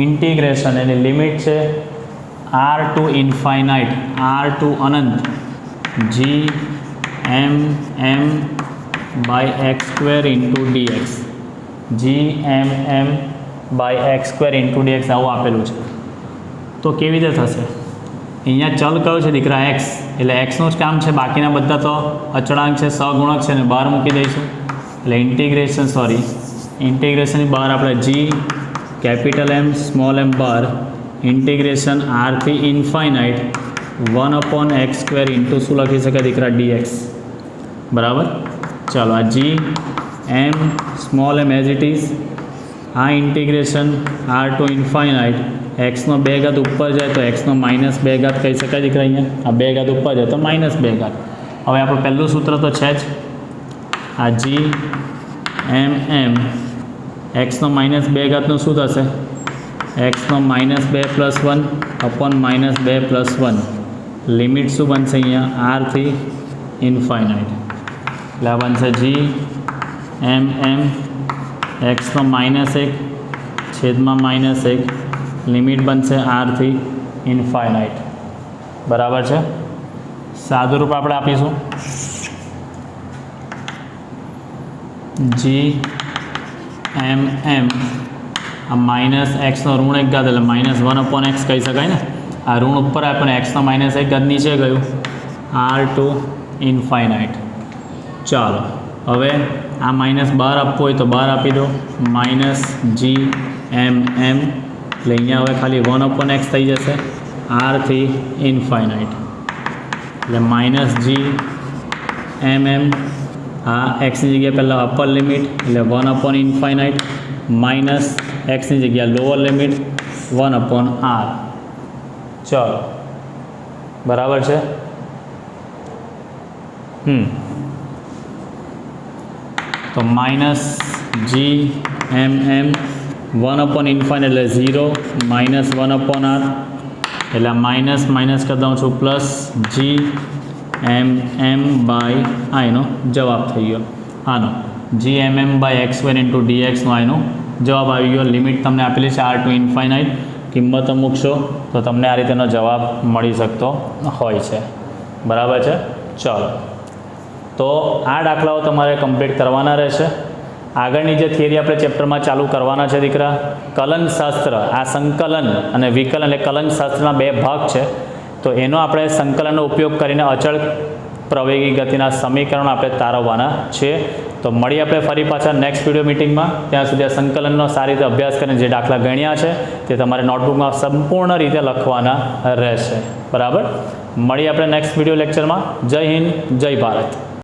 A: ઇન્ટિગ્રેશન એની લિમિટ છે r to infinite r to અનંત G M M by x square into dx G M M by x square into dx આવું આપેલું છે. તો કેવી રીતે થશે? અહીંયા ચલ કયો છે દીકરા? એક્સ. એટલે એક્સનું જ કામ છે, બાકીના બધા તો અચળાંક છે, સહગુણક છે, ને બહાર મૂકી દઈશું. એટલે ઇન્ટિગ્રેશનની બહાર આપણે G capital M small m bar integration આરથી ઇન્ફાઇનાઇટ 1/x સ્ક્વેર ઇન્ટુ શું લખી શકાય દીકરા? ડીએક્સ. બરાબર. ચાલો, આ G M small m as it is, આ ઇન્ટિગ્રેશન આર ટુ ઇન્ફાઇનાઇટ એક્સનો 2 ઘાત ઉપર જાય તો એક્સનો -2 ઘાત કહી શકાય દીકરા. અહીંયા આ 2 ઘાત ઉપર જાય તો -2 ઘાત. હવે આપણું પહેલું સૂત્ર તો છે જ, આ જી એમ એમ એક્સનો -2 ઘાતનું શું થશે? એક્સનો -2 + 1 અપોન -2 + 1. લિમિટ શું બનશે અહીંયા? આરથી ઇન્ફાઇનાઇટ. એટલે આ બનશે જી એમ એમ એક્સનો -1 છેદમાં -1 લિમિટ બનશે આરથી ઇન્ફાઇનાઇટ. બરાબર છે. સાદું રૂપ આપણે આપીશું જી એમ એમ આ -xનો ઋણ 1 ઘાત એટલે -1/x કહી શકાય ને. આ ઋણ ઉપર આપણને એક્સનો -1 ઘાત નીચે ગયું આર ટુ ઇન્ફાઇનાઇટ. ચાલો, હવે આ માઇનસ બહાર આપવું હોય તો બહાર આપી દો, -g એમ એમ. એટલે અહીંયા હવે ખાલી 1/x થઈ જશે આરથી ઇન્ફાઇનાઇટ. એટલે -g એમ એમ, આ એક્સની જગ્યાએ પહેલાં અપર લિમિટ એટલે 1/ઇન્ફાઇનાઇટ માઇનસ એક્સની જગ્યાએ લોઅર લિમિટ 1/r. ચલો, બરાબર છે. તો -g એમ એમ 1/ઇન્ફાઇનાઇટ એટલે 0 -1/r એટલે માઇનસ કરી દઉં છું plus g M M by આ એનો જવાબ થઈ ગયો. આનો g M M by x square into ડીએક્સનો એનો જવાબ આવી ગયો. લિમિટ તમને આપેલી છે આર ટુ ઇન્ફાઇનાઇટ. કિંમતો મૂકશો તો તમને આ રીતેનો જવાબ મળી શકતો હોય છે. બરાબર છે. ચલો, તો આ દાખલાઓ તમારે કમ્પ્લીટ કરવાના રહેશે. આગળની જે થિયરી આપણે ચેપ્ટરમાં ચાલુ કરવાના છે દીકરા, કલનશાસ્ત્ર. આ સંકલન અને વિકલન એટલે કલનશાસ્ત્રના 2 ભાગ છે. તો એનો આપણે સંકલનનો ઉપયોગ કરીને અચળ પ્રવેગી ગતિના સમીકરણો આપણે તારવવાના છે. તો મળીએ આપણે ફરી પાછા નેક્સ્ટ વિડીયો મિટિંગમાં. ત્યાં સુધી આ સંકલનનો સારી રીતે અભ્યાસ કરીને જે દાખલા ગણ્યા છે તે તમારે નોટબુકમાં સંપૂર્ણ રીતે લખવાના રહેશે. બરાબર. મળીએ આપણે નેક્સ્ટ વિડીયો લેક્ચરમાં. જય હિન્દ, જય ભારત.